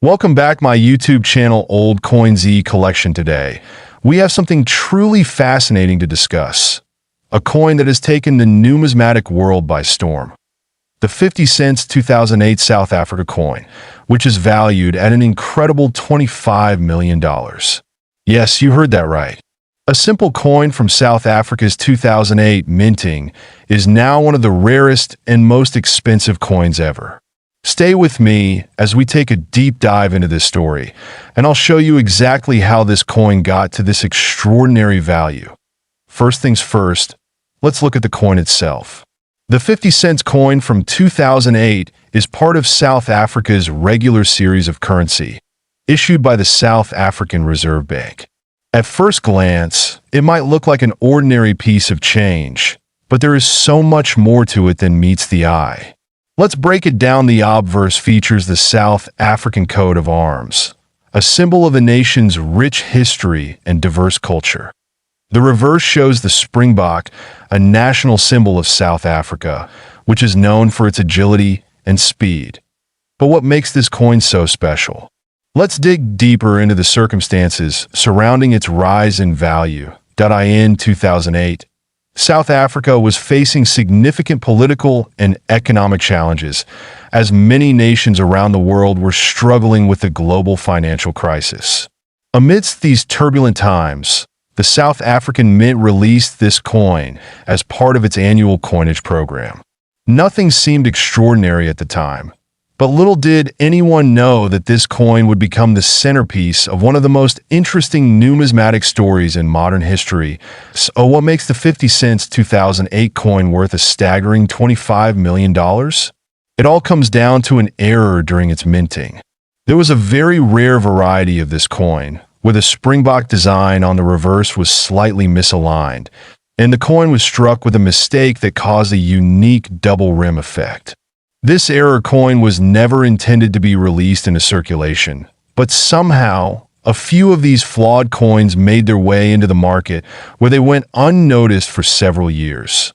Welcome back my YouTube channel Old Coin Z Collection. Today, we have something truly fascinating to discuss. A coin that has taken the numismatic world by storm. The 50 cents 2008 South Africa coin, which is valued at an incredible $25 million. Yes, you heard that right. A simple coin from South Africa's 2008 minting is now one of the rarest and most expensive coins ever. Stay with me as we take a deep dive into this story, and I'll show you exactly how this coin got to this extraordinary value. First things first, let's look at the coin itself. The 50 cents coin from 2008 is part of South Africa's regular series of currency, issued by the South African Reserve Bank. At first glance, it might look like an ordinary piece of change, but there is so much more to it than meets the eye. Let's break it down. The obverse features the South African coat of arms, a symbol of the nation's rich history and diverse culture. The reverse shows the springbok, a national symbol of South Africa, which is known for its agility and speed. But what makes this coin so special? Let's dig deeper into the circumstances surrounding its rise in value. In 2008, South Africa was facing significant political and economic challenges, as many nations around the world were struggling with the global financial crisis. Amidst these turbulent times, the South African Mint released this coin as part of its annual coinage program. Nothing seemed extraordinary at the time, but little did anyone know that this coin would become the centerpiece of one of the most interesting numismatic stories in modern history. So what makes the 50 cents 2008 coin worth a staggering $25 million? It all comes down to an error during its minting. There was a very rare variety of this coin, where the springbok design on the reverse was slightly misaligned, and the coin was struck with a mistake that caused a unique double rim effect. This error coin was never intended to be released into circulation, but somehow, a few of these flawed coins made their way into the market, where they went unnoticed for several years.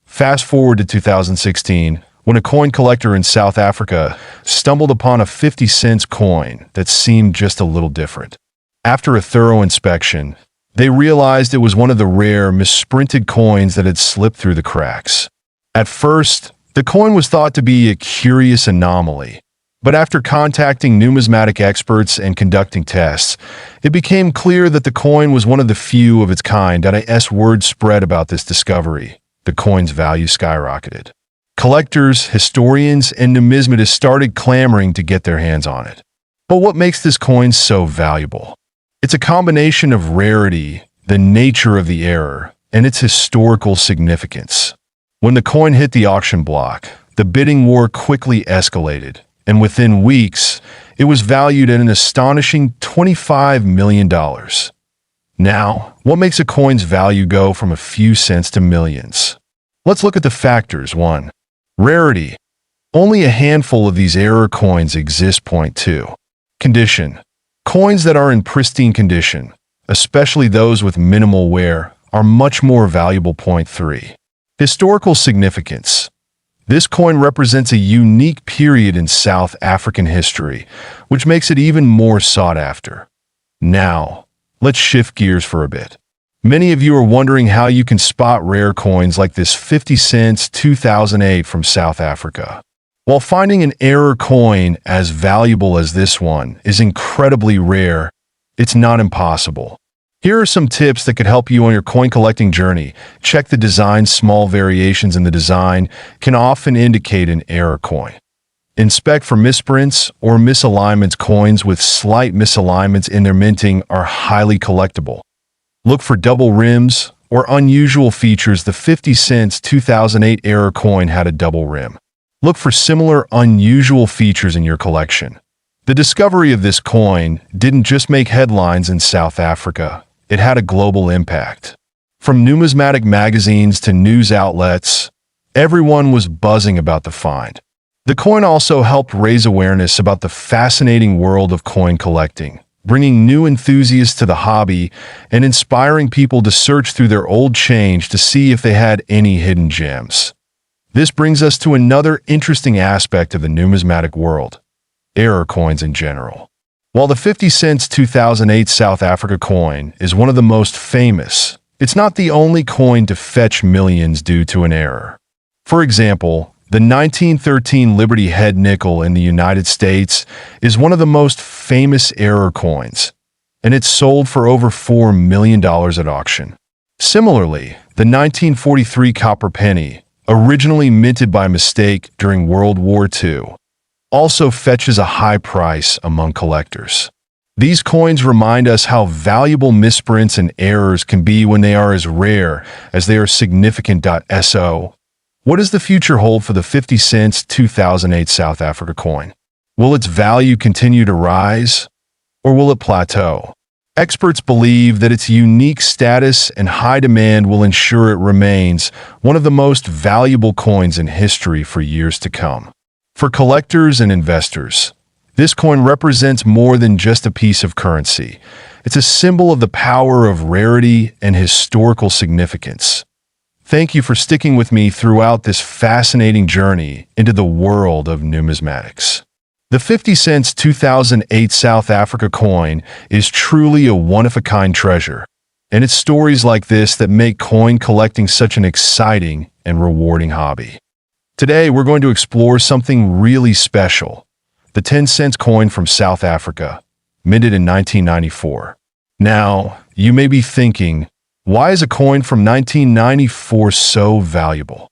Fast forward to 2016, when a coin collector in South Africa stumbled upon a 50 cents coin that seemed just a little different. After a thorough inspection, they realized it was one of the rare, misprinted coins that had slipped through the cracks. At first, the coin was thought to be a curious anomaly, but after contacting numismatic experts and conducting tests, it became clear that the coin was one of the few of its kind. As word spread about this discovery, the coin's value skyrocketed. Collectors, historians, and numismatists started clamoring to get their hands on it. But what makes this coin so valuable? It's a combination of rarity, the nature of the error, and its historical significance. When the coin hit the auction block, the bidding war quickly escalated, and within weeks, it was valued at an astonishing $25 million. Now, what makes a coin's value go from a few cents to millions? Let's look at the factors. 1. Rarity. Only a handful of these error coins exist. 2. Condition. Coins that are in pristine condition, especially those with minimal wear, are much more valuable. 3. Historical significance. This coin represents a unique period in South African history, which makes it even more sought after. Now, let's shift gears for a bit. Many of you are wondering how you can spot rare coins like this 50 cents 2008 from South Africa. While finding an error coin as valuable as this one is incredibly rare, it's not impossible. Here are some tips that could help you on your coin collecting journey. Check the design. Small variations in the design can often indicate an error coin. Inspect for misprints or misalignments. Coins with slight misalignments in their minting are highly collectible. Look for double rims or unusual features. The 50 cents 2008 error coin had a double rim. Look for similar unusual features in your collection. The discovery of this coin didn't just make headlines in South Africa. It had a global impact. From numismatic magazines to news outlets, everyone was buzzing about the find. The coin also helped raise awareness about the fascinating world of coin collecting, bringing new enthusiasts to the hobby and inspiring people to search through their old change to see if they had any hidden gems. This brings us to another interesting aspect of the numismatic world: error coins in general. While the 50 cents 2008 South Africa coin is one of the most famous, it's not the only coin to fetch millions due to an error. For example, the 1913 Liberty Head nickel in the United States is one of the most famous error coins, and it's sold for over $4 million at auction. Similarly, the 1943 copper penny, originally minted by mistake during World War II, also fetches a high price among collectors. These coins remind us how valuable misprints and errors can be when they are as rare as they are significant. So, what does the future hold for the 50 cents 2008 South Africa coin? Will its value continue to rise, or will it plateau? Experts believe that its unique status and high demand will ensure it remains one of the most valuable coins in history for years to come. For collectors and investors, this coin represents more than just a piece of currency. It's a symbol of the power of rarity and historical significance. Thank you for sticking with me throughout this fascinating journey into the world of numismatics. The 50 cents 2008 South Africa coin is truly a one-of-a-kind treasure, and it's stories like this that make coin collecting such an exciting and rewarding hobby. Today, we're going to explore something really special, the 10 cents coin from South Africa, minted in 1994. Now, you may be thinking, why is a coin from 1994 so valuable?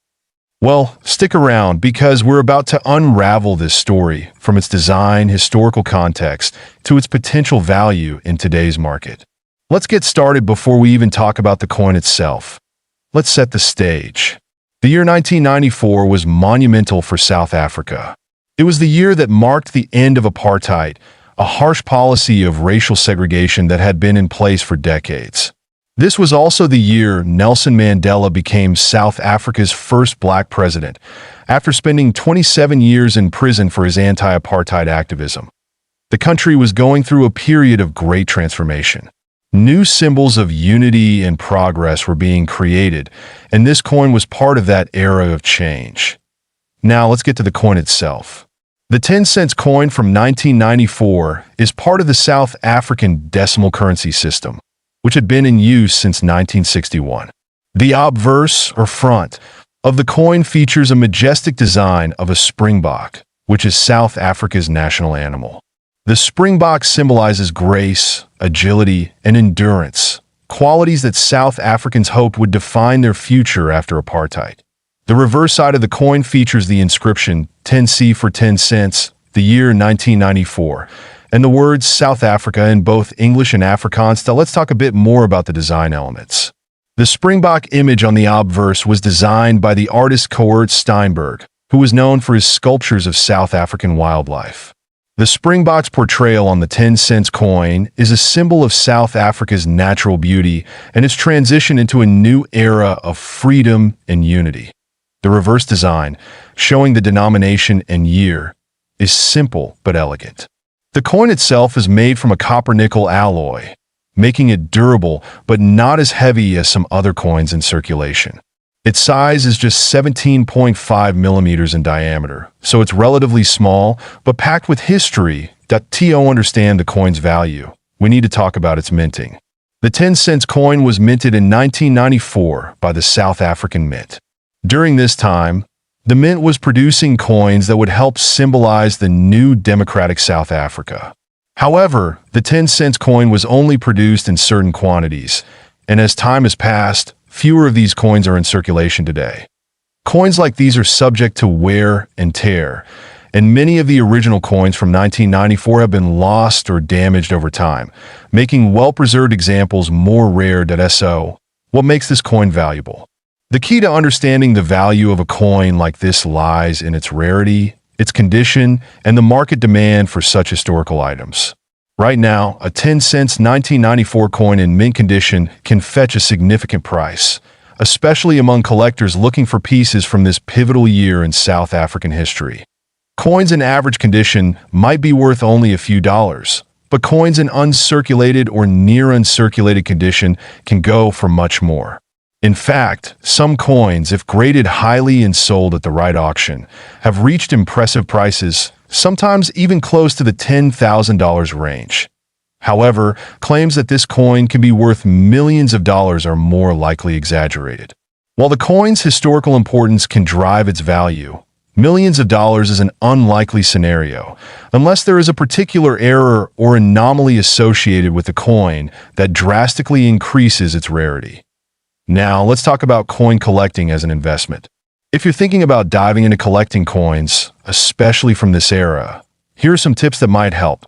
Well, stick around because we're about to unravel this story from its design, historical context, to its potential value in today's market. Let's get started before we even talk about the coin itself. Let's set the stage. The year 1994 was monumental for South Africa. It was the year that marked the end of apartheid, a harsh policy of racial segregation that had been in place for decades. This was also the year Nelson Mandela became South Africa's first black president, after spending 27 years in prison for his anti-apartheid activism. The country was going through a period of great transformation. New symbols of unity and progress were being created, and this coin was part of that era of change. Now let's get to the coin itself. The 10 cents coin from 1994 is part of the South African decimal currency system, which had been in use since 1961. The obverse, or front, of the coin features a majestic design of a springbok, which is South Africa's national animal. The springbok symbolizes grace, agility, and endurance, qualities that South Africans hoped would define their future after apartheid. The reverse side of the coin features the inscription 10C for 10 cents, the year 1994, and the words South Africa in both English and Afrikaans. Now let's talk a bit more about the design elements. The springbok image on the obverse was designed by the artist Coert Steinberg, who was known for his sculptures of South African wildlife. The springbok's portrayal on the 10 cents coin is a symbol of South Africa's natural beauty and its transition into a new era of freedom and unity. The reverse design, showing the denomination and year, is simple but elegant. The coin itself is made from a copper-nickel alloy, making it durable but not as heavy as some other coins in circulation. Its size is just 17.5 millimeters in diameter, so it's relatively small but packed with history. To understand the coin's value, we need to talk about its minting. The 10 cents coin was minted in 1994 by the South African Mint. During this time, the mint was producing coins that would help symbolize the new democratic South Africa. However, the 10 cents coin was only produced in certain quantities, and as time has passed, fewer of these coins are in circulation today. Coins like these are subject to wear and tear, and many of the original coins from 1994 have been lost or damaged over time, making well-preserved examples more rare. So, what makes this coin valuable? The key to understanding the value of a coin like this lies in its rarity, its condition, and the market demand for such historical items. Right now, a 10 cents 1994 coin in mint condition can fetch a significant price, especially among collectors looking for pieces from this pivotal year in South African history. Coins in average condition might be worth only a few dollars, but coins in uncirculated or near uncirculated condition can go for much more. In fact, some coins, if graded highly and sold at the right auction, have reached impressive prices, sometimes even close to the $10,000 range. However, claims that this coin can be worth millions of dollars are more likely exaggerated. While the coin's historical importance can drive its value, millions of dollars is an unlikely scenario, unless there is a particular error or anomaly associated with the coin that drastically increases its rarity. Now, let's talk about coin collecting as an investment. If you're thinking about diving into collecting coins, especially from this era, here are some tips that might help.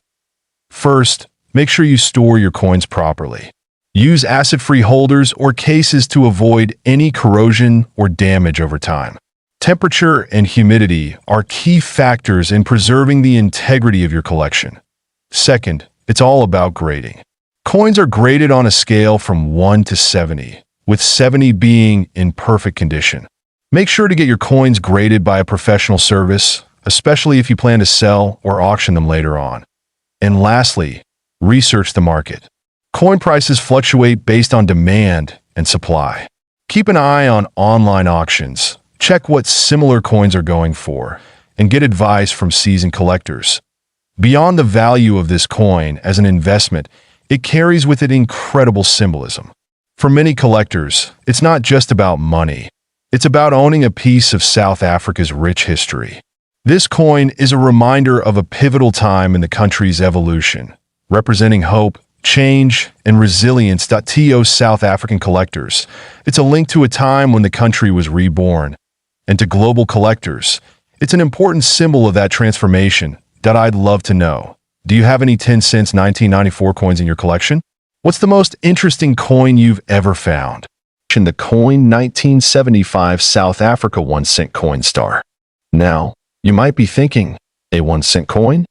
First, make sure you store your coins properly. Use acid-free holders or cases to avoid any corrosion or damage over time. Temperature and humidity are key factors in preserving the integrity of your collection. Second, it's all about grading. Coins are graded on a scale from 1 to 70, with 70 being in perfect condition. Make sure to get your coins graded by a professional service, especially if you plan to sell or auction them later on. And lastly, research the market. Coin prices fluctuate based on demand and supply. Keep an eye on online auctions, check what similar coins are going for, and get advice from seasoned collectors. Beyond the value of this coin as an investment, it carries with it incredible symbolism. For many collectors, it's not just about money. It's about owning a piece of South Africa's rich history. This coin is a reminder of a pivotal time in the country's evolution, representing hope, change, and resilience. To South African collectors, it's a link to a time when the country was reborn. And to global collectors, it's an important symbol of that transformation. I'd love to know, do you have any 10 cents 1994 coins in your collection? What's the most interesting coin you've ever found? In the coin 1975 South Africa 1 cent coin star. Now, you might be thinking, a 1 cent coin?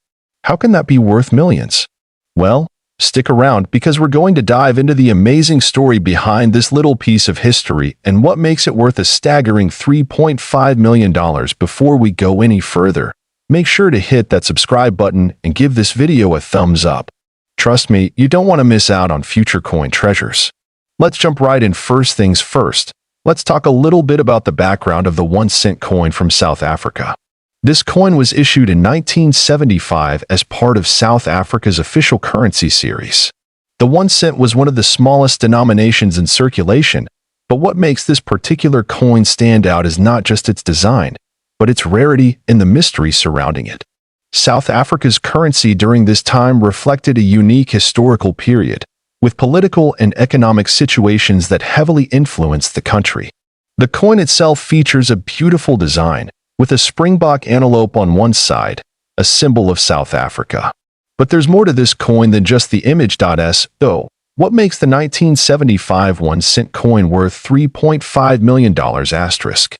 How can that be worth millions? Well, stick around because we're going to dive into the amazing story behind this little piece of history and what makes it worth a staggering $3.5 million. Before we go any further, make sure to hit that subscribe button and give this video a thumbs up. Trust me, you don't want to miss out on future coin treasures. Let's jump right in. First things first, let's talk a little bit about the background of the 1 cent coin from South Africa. This coin was issued in 1975 as part of South Africa's official currency series. The 1 cent was one of the smallest denominations in circulation, but what makes this particular coin stand out is not just its design, but its rarity and the mystery surrounding it. South Africa's currency during this time reflected a unique historical period, with political and economic situations that heavily influenced the country. The coin itself features a beautiful design, with a springbok antelope on one side, a symbol of South Africa. But there's more to this coin than just the image. So, what makes the 1975 1 cent coin worth $3.5 million asterisk?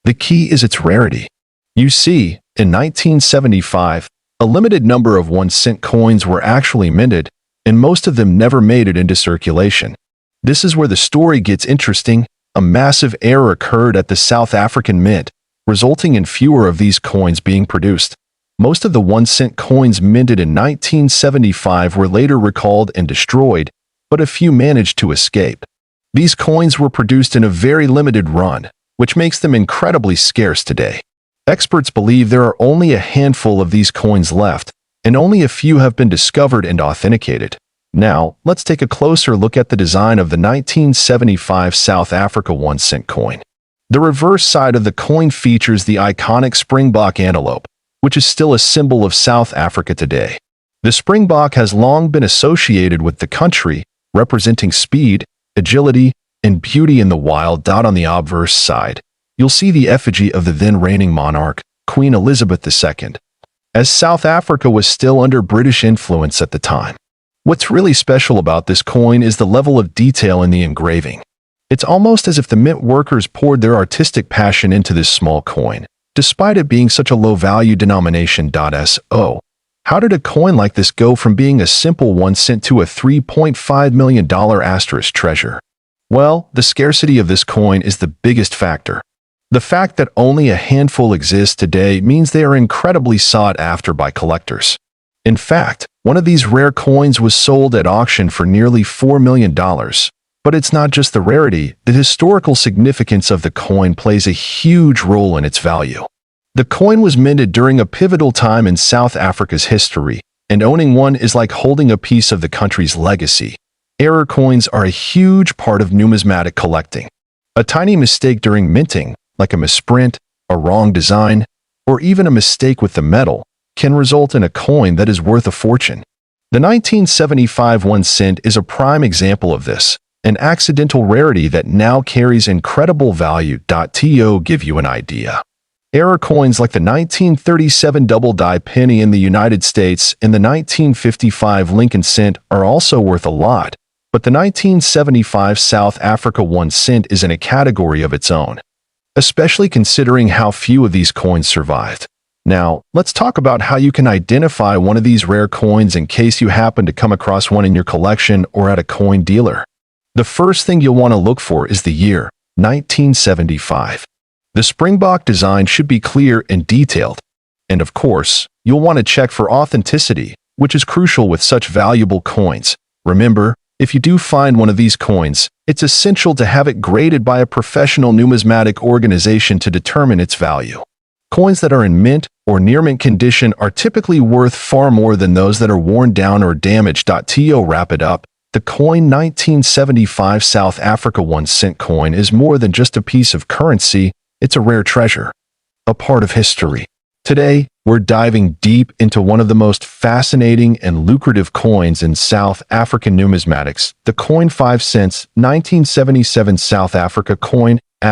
The key is its rarity. You see, in 1975, a limited number of 1 cent coins were actually minted, and most of them never made it into circulation. This is where the story gets interesting. A massive error occurred at the South African Mint, resulting in fewer of these coins being produced. Most of the 1 cent coins minted in 1975 were later recalled and destroyed, but a few managed to escape. These coins were produced in a very limited run, which makes them incredibly scarce today. Experts believe there are only a handful of these coins left, and only a few have been discovered and authenticated. Now, let's take a closer look at the design of the 1975 South Africa 1 cent coin. The reverse side of the coin features the iconic springbok antelope, which is still a symbol of South Africa today. The springbok has long been associated with the country, representing speed, agility, and beauty in the wild. On the obverse side, you'll see the effigy of the then reigning monarch, Queen Elizabeth II, as South Africa was still under British influence at the time. What's really special about this coin is the level of detail in the engraving. It's almost as if the mint workers poured their artistic passion into this small coin, despite it being such a low-value denomination. So, how did a coin like this go from being a simple 1 cent to a $3.5 million asterisk treasure? Well, the scarcity of this coin is the biggest factor. The fact that only a handful exist today means they are incredibly sought after by collectors. In fact, one of these rare coins was sold at auction for nearly $4 million. But it's not just the rarity, the historical significance of the coin plays a huge role in its value. The coin was minted during a pivotal time in South Africa's history, and owning one is like holding a piece of the country's legacy. Error coins are a huge part of numismatic collecting. A tiny mistake during minting, like a misprint, a wrong design, or even a mistake with the metal, can result in a coin that is worth a fortune. The 1975 1 cent is a prime example of this, an accidental rarity that now carries incredible value. To give you an idea. Error coins like the 1937 double-die penny in the United States and the 1955 Lincoln cent are also worth a lot, but the 1975 South Africa 1 cent is in a category of its own, especially considering how few of these coins survived. Now, let's talk about how you can identify one of these rare coins in case you happen to come across one in your collection or at a coin dealer. The first thing you'll want to look for is the year, 1975. The springbok design should be clear and detailed. And of course, you'll want to check for authenticity, which is crucial with such valuable coins. Remember, if you do find one of these coins, it's essential to have it graded by a professional numismatic organization to determine its value. Coins that are in mint or near mint condition are typically worth far more than those that are worn down or damaged. To wrap it up, the coin 1975 South Africa 1 cent coin is more than just a piece of currency. It's a rare treasure, a part of history. Today, we're diving deep into one of the most fascinating and lucrative coins in South African numismatics, the coin 5 cents 1977 South Africa coin, ***.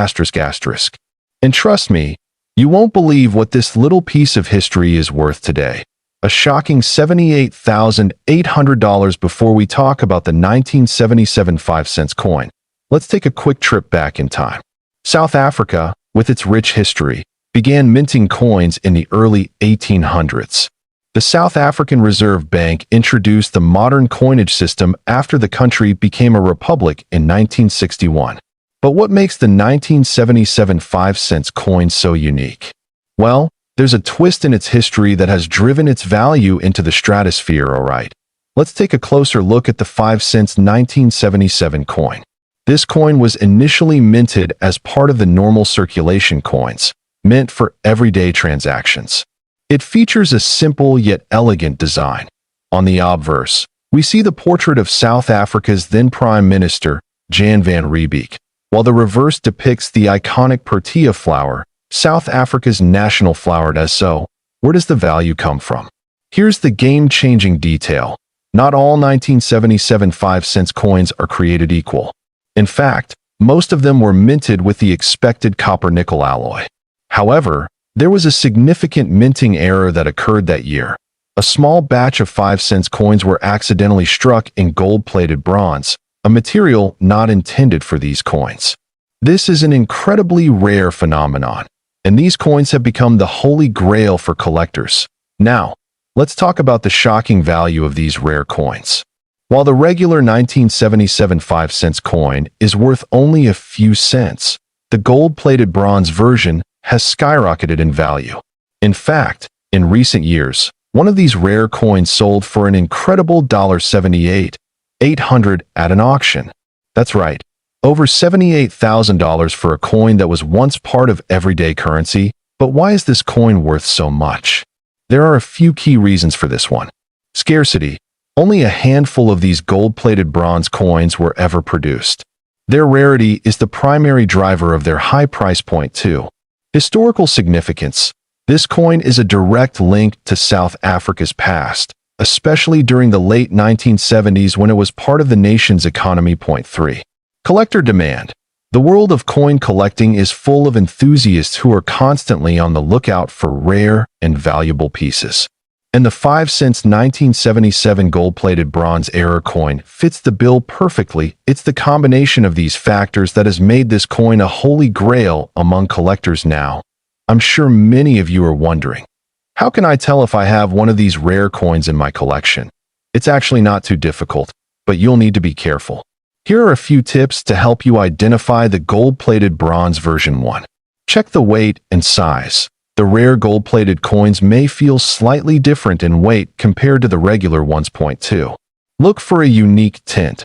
And trust me, you won't believe what this little piece of history is worth today. A shocking $78,800 before we talk about the 1977 5 cents coin. Let's take a quick trip back in time. South Africa, with its rich history, began minting coins in the early 1800s. The South African Reserve Bank introduced the modern coinage system after the country became a republic in 1961. But what makes the 1977 5 cents coin so unique? Well, there's a twist in its history that has driven its value into the stratosphere, alright. Let's take a closer look at the 5 cents 1977 coin. This coin was initially minted as part of the normal circulation coins, meant for everyday transactions. It features a simple yet elegant design. On the obverse, we see the portrait of South Africa's then Prime Minister, Jan van Riebeeck, while the reverse depicts the iconic protea flower, South Africa's national flower. So, where does the value come from? Here's the game-changing detail. Not all 1977 5 cents coins are created equal. In fact, most of them were minted with the expected copper-nickel alloy. However, there was a significant minting error that occurred that year. A small batch of 5 cents coins were accidentally struck in gold-plated bronze, a material not intended for these coins. This is an incredibly rare phenomenon, and these coins have become the holy grail for collectors. Now, let's talk about the shocking value of these rare coins. While the regular 1977 5 cents coin is worth only a few cents, the gold-plated bronze version has skyrocketed in value. In fact, in recent years, one of these rare coins sold for an incredible $78,800 at an auction. That's right, over $78,000 for a coin that was once part of everyday currency. But why is this coin worth so much? There are a few key reasons for this one. Scarcity. Only a handful of these gold-plated bronze coins were ever produced. Their rarity is the primary driver of their high price point too. Historical significance. This coin is a direct link to South Africa's past, especially during the late 1970s when it was part of the nation's economy. Point 3. Collector demand. The world of coin collecting is full of enthusiasts who are constantly on the lookout for rare and valuable pieces. And the 5 cents 1977 gold-plated bronze error coin fits the bill perfectly. It's the combination of these factors that has made this coin a holy grail among collectors now. I'm sure many of you are wondering, how can I tell if I have one of these rare coins in my collection? It's actually not too difficult, but you'll need to be careful. Here are a few tips to help you identify the gold-plated bronze version 1. Check the weight and size. The rare gold-plated coins may feel slightly different in weight compared to the regular ones. Point 2. Look for a unique tint.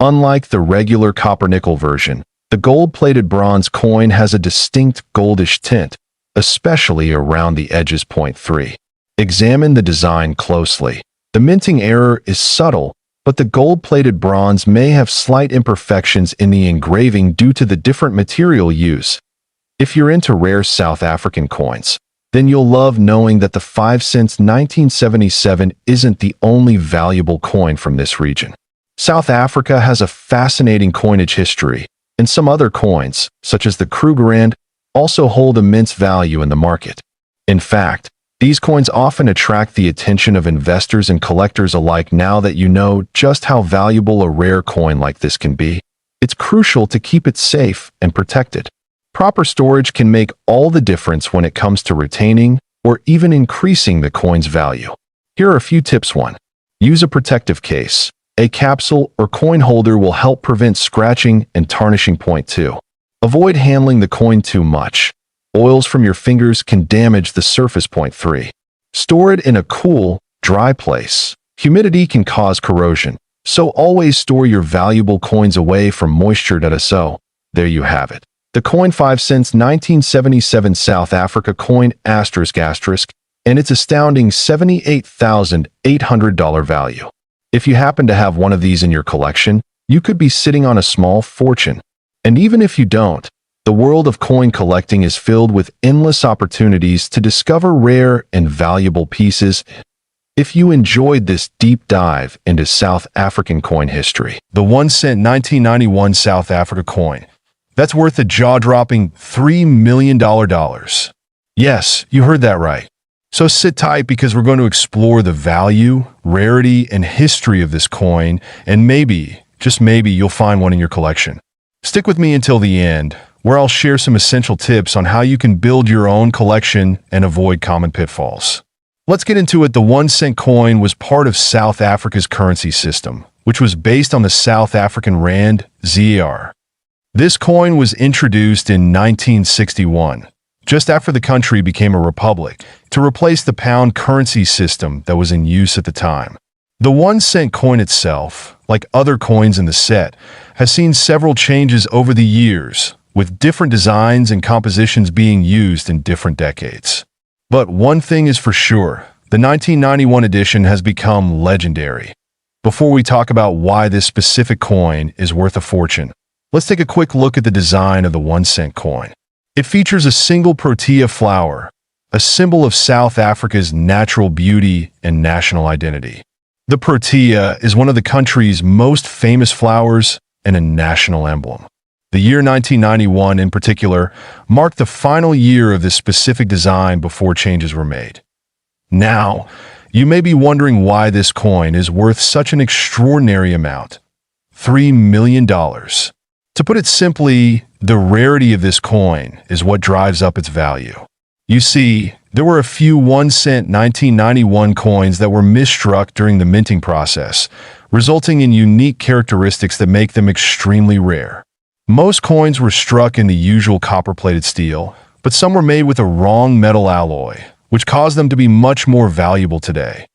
Unlike the regular copper-nickel version, the gold-plated bronze coin has a distinct goldish tint, especially around the edges. Point 3. Examine the design closely. The minting error is subtle, but the gold-plated bronze may have slight imperfections in the engraving due to the different material used. If you're into rare South African coins, then you'll love knowing that the 5 cents 1977 isn't the only valuable coin from this region. South Africa has a fascinating coinage history, and some other coins, such as the Krugerrand, also hold immense value in the market. In fact, these coins often attract the attention of investors and collectors alike. Now that you know just how valuable a rare coin like this can be, it's crucial to keep it safe and protected. Proper storage can make all the difference when it comes to retaining or even increasing the coin's value. Here are a few tips. 1. Use a protective case. A capsule or coin holder will help prevent scratching and tarnishing. Point 2. Avoid handling the coin too much. Oils from your fingers can damage the surface. Point 3. Store it in a cool, dry place. Humidity can cause corrosion, so always store your valuable coins away from moisture. So, there you have it. The coin 5 cents 1977 South Africa coin ***, and its astounding $78,800 value. If you happen to have one of these in your collection, you could be sitting on a small fortune. And even if you don't, the world of coin collecting is filled with endless opportunities to discover rare and valuable pieces. If you enjoyed this deep dive into South African coin history, the 1 cent 1991 South Africa coin, that's worth a jaw-dropping $3 million. Yes, you heard that right. So sit tight because we're going to explore the value, rarity, and history of this coin, and maybe, just maybe, you'll find one in your collection. Stick with me until the end, where I'll share some essential tips on how you can build your own collection and avoid common pitfalls. Let's get into it. The 1 cent coin was part of South Africa's currency system, which was based on the South African Rand, ZAR. This coin was introduced in 1961, just after the country became a republic, to replace the pound currency system that was in use at the time. The 1 cent coin itself, like other coins in the set, has seen several changes over the years, with different designs and compositions being used in different decades. But one thing is for sure, the 1991 edition has become legendary. Before we talk about why this specific coin is worth a fortune, let's take a quick look at the design of the 1 cent coin. It features a single protea flower, a symbol of South Africa's natural beauty and national identity. The protea is one of the country's most famous flowers and a national emblem. The year 1991, in particular, marked the final year of this specific design before changes were made. Now, you may be wondering why this coin is worth such an extraordinary amount, $3 million. To put it simply, the rarity of this coin is what drives up its value. You see, there were a few 1 cent 1991 coins that were misstruck during the minting process, resulting in unique characteristics that make them extremely rare. Most coins were struck in the usual copper-plated steel, but some were made with a wrong metal alloy, which caused them to be much more valuable today.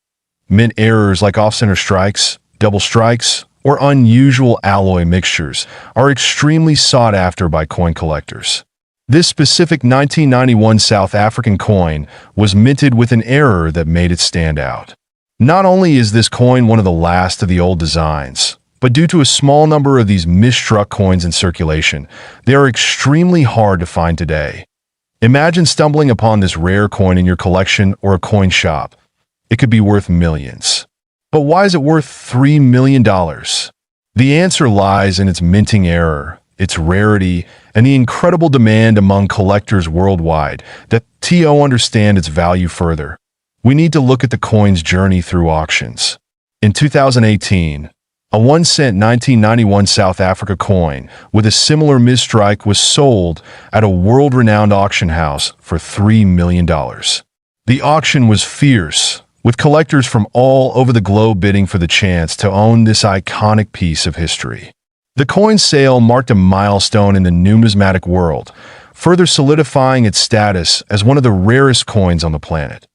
Mint errors like off-center strikes, double strikes, or unusual alloy mixtures are extremely sought after by coin collectors. This specific 1991 South African coin was minted with an error that made it stand out. Not only is this coin one of the last of the old designs, but due to a small number of these misstruck coins in circulation, they are extremely hard to find today. Imagine stumbling upon this rare coin in your collection or a coin shop. It could be worth millions. But why is it worth $3 million? The answer lies in its minting error, its rarity, and the incredible demand among collectors worldwide that to understand its value further, we need to look at the coin's journey through auctions. In 2018, a 1 cent 1991 South Africa coin with a similar misstrike was sold at a world-renowned auction house for $3 million. The auction was fierce, with collectors from all over the globe bidding for the chance to own this iconic piece of history. The coin sale marked a milestone in the numismatic world, further solidifying its status as one of the rarest coins on the planet.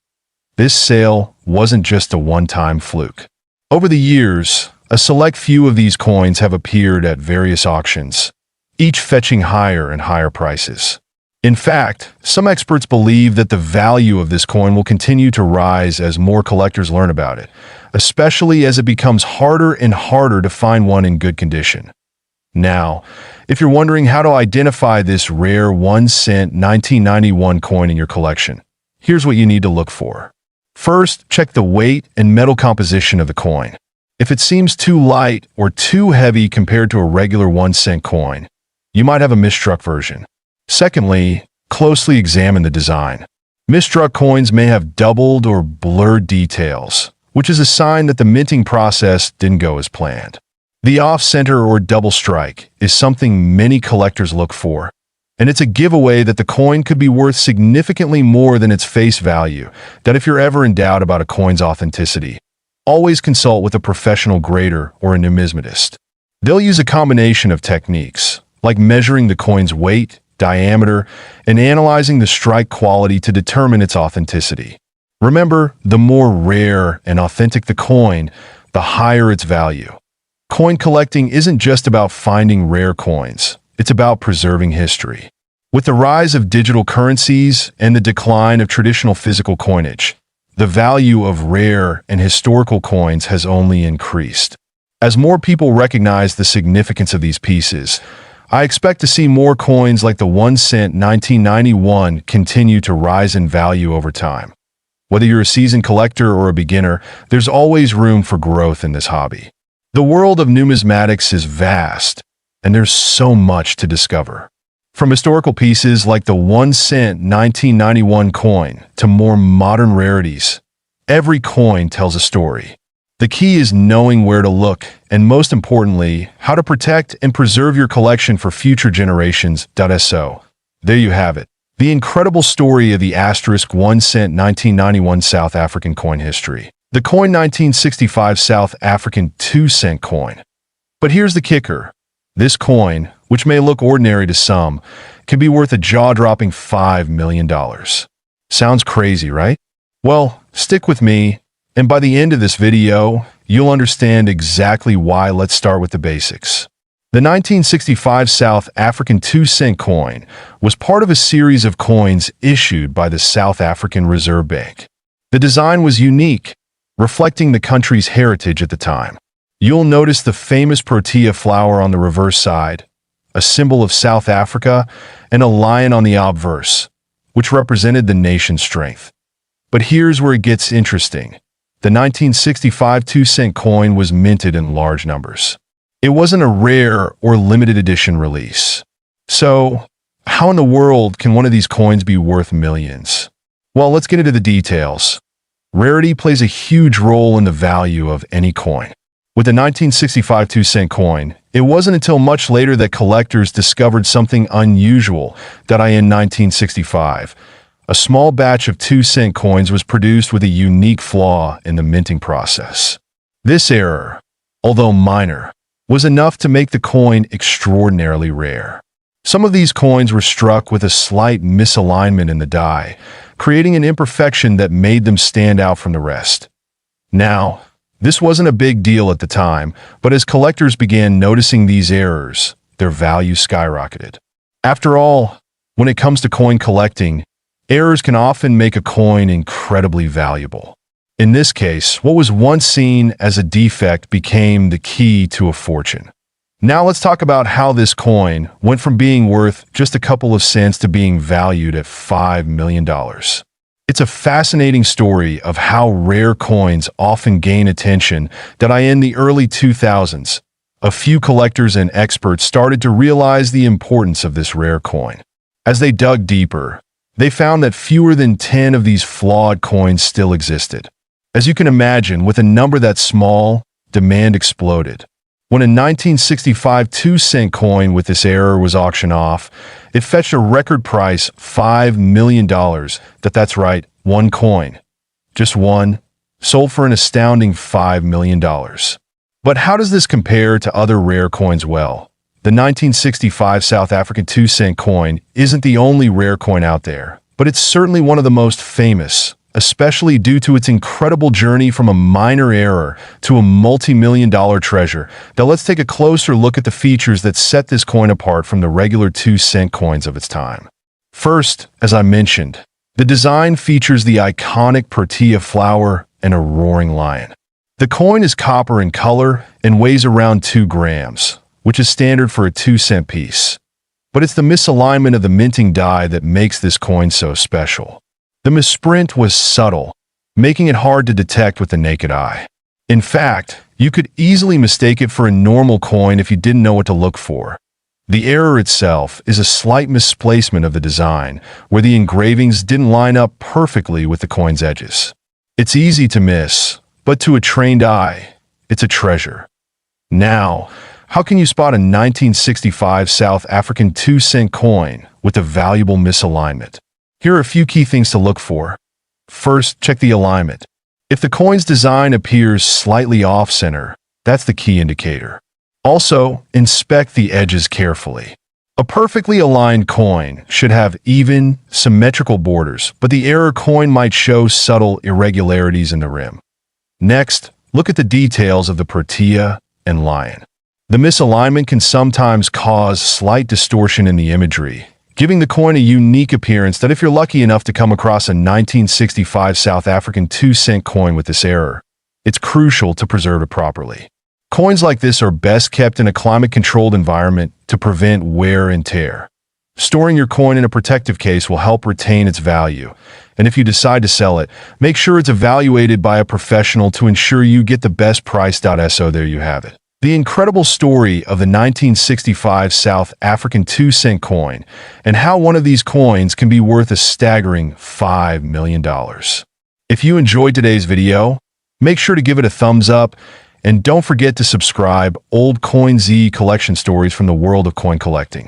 This sale wasn't just a one-time fluke. Over the years, a select few of these coins have appeared at various auctions, each fetching higher and higher prices. In fact, some experts believe that the value of this coin will continue to rise as more collectors learn about it, especially as it becomes harder and harder to find one in good condition. Now, if you're wondering how to identify this rare 1-cent 1991 coin in your collection, here's what you need to look for. First, check the weight and metal composition of the coin. If it seems too light or too heavy compared to a regular 1-cent coin, you might have a misstruck version. Secondly, closely examine the design. Misstruck coins may have doubled or blurred details, which is a sign that the minting process didn't go as planned. The off-center or double strike is something many collectors look for, and it's a giveaway that the coin could be worth significantly more than its face value. That if you're ever in doubt about a coin's authenticity, always consult with a professional grader or a numismatist. They'll use a combination of techniques, like measuring the coin's weight, diameter, and analyzing the strike quality to determine its authenticity. Remember, the more rare and authentic the coin, the higher its value. Coin collecting isn't just about finding rare coins, it's about preserving history. With the rise of digital currencies and the decline of traditional physical coinage, the value of rare and historical coins has only increased. As more people recognize the significance of these pieces, I expect to see more coins like the 1-cent 1991 continue to rise in value over time. Whether you're a seasoned collector or a beginner, there's always room for growth in this hobby. The world of numismatics is vast, and there's so much to discover. From historical pieces like the 1-cent 1991 coin to more modern rarities, every coin tells a story. The key is knowing where to look, and most importantly, how to protect and preserve your collection for future generations. So, there you have it, the incredible story of the asterisk 1-cent 1991 South African coin history. The coin 1965 South African 2-cent coin. But here's the kicker. This coin, which may look ordinary to some, can be worth a jaw-dropping $5 million. Sounds crazy, right? Well, stick with me, and by the end of this video, you'll understand exactly why. Let's start with the basics. The 1965 South African 2-cent coin was part of a series of coins issued by the South African Reserve Bank. The design was unique, reflecting the country's heritage at the time. You'll notice the famous protea flower on the reverse side, a symbol of South Africa, and a lion on the obverse, which represented the nation's strength. But here's where it gets interesting. The 1965 2-cent coin was minted in large numbers. It wasn't a rare or limited edition release. So, how in the world can one of these coins be worth millions? Well, let's get into the details. Rarity plays a huge role in the value of any coin. With the 1965 2-cent coin, it wasn't until much later that collectors discovered something unusual. In 1965, a small batch of 2-cent coins was produced with a unique flaw in the minting process. This error, although minor, was enough to make the coin extraordinarily rare. Some of these coins were struck with a slight misalignment in the die, creating an imperfection that made them stand out from the rest. Now, this wasn't a big deal at the time, but as collectors began noticing these errors, their value skyrocketed. After all, when it comes to coin collecting, errors can often make a coin incredibly valuable. In this case, what was once seen as a defect became the key to a fortune. Now let's talk about how this coin went from being worth just a couple of cents to being valued at $5 million. It's a fascinating story of how rare coins often gain attention. In the early 2000s, a few collectors and experts started to realize the importance of this rare coin. As they dug deeper, they found that fewer than 10 of these flawed coins still existed. As you can imagine, with a number that small, demand exploded. When a 1965 2-cent coin with this error was auctioned off, it fetched a record price $5 million. That's right, one coin. Just one, sold for an astounding $5 million. But how does this compare to other rare coins? Well, the 1965 South African 2-cent coin isn't the only rare coin out there, but it's certainly one of the most famous, especially due to its incredible journey from a minor error to a multi-million-dollar treasure. Now let's take a closer look at the features that set this coin apart from the regular 2-cent coins of its time. First, as I mentioned, the design features the iconic tortilla flower and a roaring lion. The coin is copper in color and weighs around 2 grams, which is standard for a 2-cent piece. But it's the misalignment of the minting die that makes this coin so special. The misprint was subtle, making it hard to detect with the naked eye. In fact, you could easily mistake it for a normal coin if you didn't know what to look for. The error itself is a slight misplacement of the design, where the engravings didn't line up perfectly with the coin's edges. It's easy to miss, but to a trained eye, it's a treasure. Now, how can you spot a 1965 South African 2-cent coin with a valuable misalignment? Here are a few key things to look for. First, check the alignment. If the coin's design appears slightly off-center, that's the key indicator. Also, inspect the edges carefully. A perfectly aligned coin should have even, symmetrical borders, but the error coin might show subtle irregularities in the rim. Next, look at the details of the tortilla and lion. The misalignment can sometimes cause slight distortion in the imagery, giving the coin a unique appearance that if you're lucky enough to come across a 1965 South African 2-cent coin with this error, it's crucial to preserve it properly. Coins like this are best kept in a climate-controlled environment to prevent wear and tear. Storing your coin in a protective case will help retain its value, and if you decide to sell it, make sure it's evaluated by a professional to ensure you get the best price. So there you have it. The incredible story of the 1965 South African 2-cent coin and how one of these coins can be worth a staggering $5 million. If you enjoyed today's video, make sure to give it a thumbs up and don't forget to subscribe. Old Coin Z collection stories from the world of coin collecting.